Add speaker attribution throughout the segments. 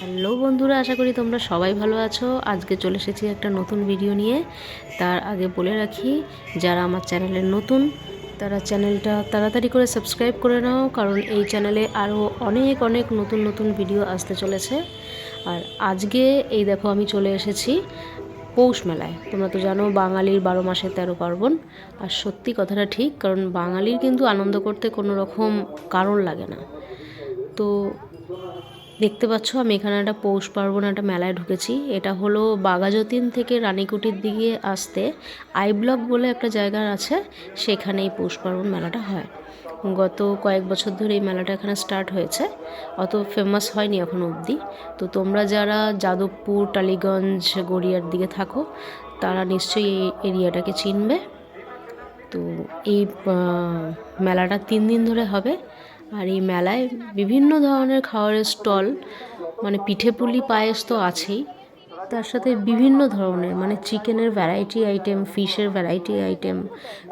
Speaker 1: Hello বন্ধুরা, আশা করি তোমরা সবাই ভালো আছো। আজকে চলে এসেছি একটা নতুন ভিডিও নিয়ে। তার আগে বলে রাখি, যারা আমার চ্যানেলের নতুন তারা চ্যানেলটা তাড়াতাড়ি করে সাবস্ক্রাইব করে নাও, কারণ এই চ্যানেলে আরও অনেক অনেক নতুন নতুন ভিডিও আসতে চলেছে। আর আজকে এই দেখো আমি চলে এসেছি পৌষ মেলায়। তোমরা তো জানো বাঙালির 12 মাসে 13 পার্বণ। আর সত্যি কথাটা ঠিক, কারণ বাঙালির কিন্তু আনন্দ করতে কোনো রকম কারণ লাগে না। তো দেখতে পাচ্ছ আমি এখানে একটা পৌষ পার্বণ একটা মেলায় ঢুকেছি। এটা হলো বাঘাযতীন থেকে রানীকুটির দিকে আসতে আই ব্লক বলে একটা জায়গা আছে, সেখানে এই পৌষ পার্বণ মেলাটা হয়। গত কয়েক বছর ধরে এই মেলাটা এখানে স্টার্ট হয়েছে, অত ফেমাস হয়নি এখনো অবধি। তো তোমরা যারা যাদবপুর, টালিগঞ্জ, গড়িয়ার দিকে থাকো তারা নিশ্চয়ই এই এরিয়াটাকে চিনবে। তো এই মেলাটা 3 দিন ধরে হবে। আর এই মেলায় বিভিন্ন ধরনের খাবারের স্টল, মানে পিঠে পুলি পায়েস তো আছেই, তার সাথে বিভিন্ন ধরনের মানে চিকেনের ভ্যারাইটি আইটেম, ফিশের ভ্যারাইটি আইটেম,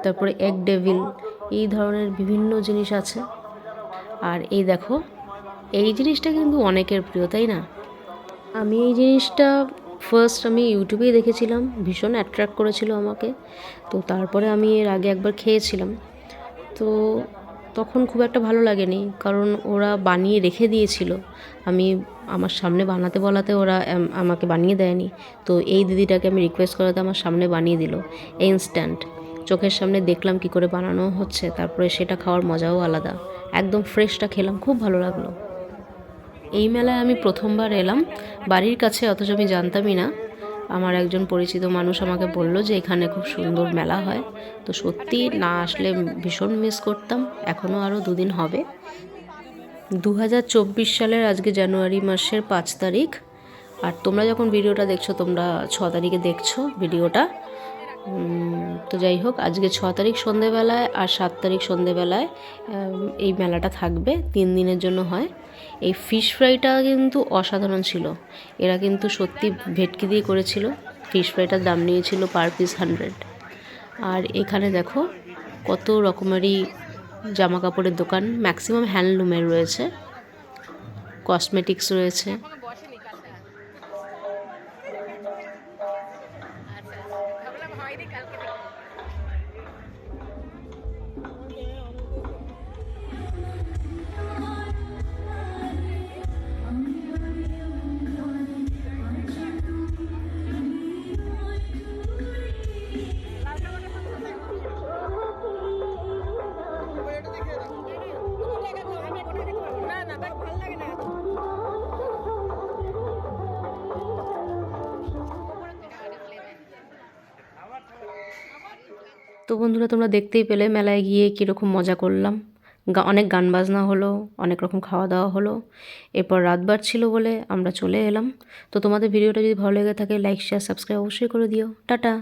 Speaker 1: তারপরে এগ ডেভিল, এই ধরনের বিভিন্ন জিনিস আছে। আর এই দেখো, এই জিনিসটা কিন্তু অনেকের প্রিয়, তাই না? আমি এই জিনিসটা ফার্স্ট আমি ইউটিউবেই দেখেছিলাম, ভীষণ অ্যাট্রাক্ট করেছিল আমাকে। তো তারপরে আমি এর আগে একবার খেয়েছিলাম। তো তখন খুব একটা ভালো লাগেনি, কারণ ওরা বানিয়ে রেখে দিয়েছিল। আমি আমার সামনে বানাতে বলাতে ওরা আমাকে বানিয়ে দেয়নি। তো এই দিদিটাকে আমি রিকোয়েস্ট করাতে আমার সামনে বানিয়ে দিল ইনস্ট্যান্ট। চোখের সামনে দেখলাম কি করে বানানো হচ্ছে, তারপরে সেটা খাওয়ার মজাও আলাদা। একদম ফ্রেশটা খেলাম, খুব ভালো লাগলো। এই মেলায় আমি প্রথমবার এলাম, বাড়ির কাছে, অথচ আমি জানতামই না। আমার একজন পরিচিত মানুষ আমাকে বলল যে এখানে খুব সুন্দর মেলা হয়। তো সত্যি না আসলে ভীষণ মিস করতাম। এখনও আরও 2 দিন হবে। 2024 সালের আজকে জানুয়ারি মাসের 5 তারিখ। আর তোমরা যখন ভিডিওটা দেখছো, তোমরা 6 তারিখে দেখছো ভিডিওটা। তো যাই হোক, আজকে 6 তারিখ সন্ধেবেলায় আর 7 তারিখ সন্ধেবেলায় এই মেলাটা থাকবে। 3 দিনের জন্য হয়। এই ফিশ ফ্রাইটা কিন্তু অসাধারণ ছিল। এরা কিন্তু সত্যি ভেটকি দিয়ে করেছিল। ফিশ ফ্রাইটার দাম নিয়েছিল পার পিস 100। আর এখানে দেখো কত রকমেরই জামা কাপড়ের দোকান, ম্যাক্সিমাম হ্যান্ডলুমের রয়েছে, কসমেটিক্স রয়েছে। তো বন্ধুরা, তোমরা দেখতেই পেলে মেলায় গিয়ে কীরকম মজা করলাম। অনেক গান বাজনা হলো, অনেক রকম খাওয়া দাওয়া হলো। এরপর রাতবার ছিল বলে আমরা চলে এলাম। তো তোমাদের ভিডিওটা যদি ভালো লেগে থাকে, লাইক, শেয়ার, সাবস্ক্রাইব অবশ্যই করে দিও। টাটা।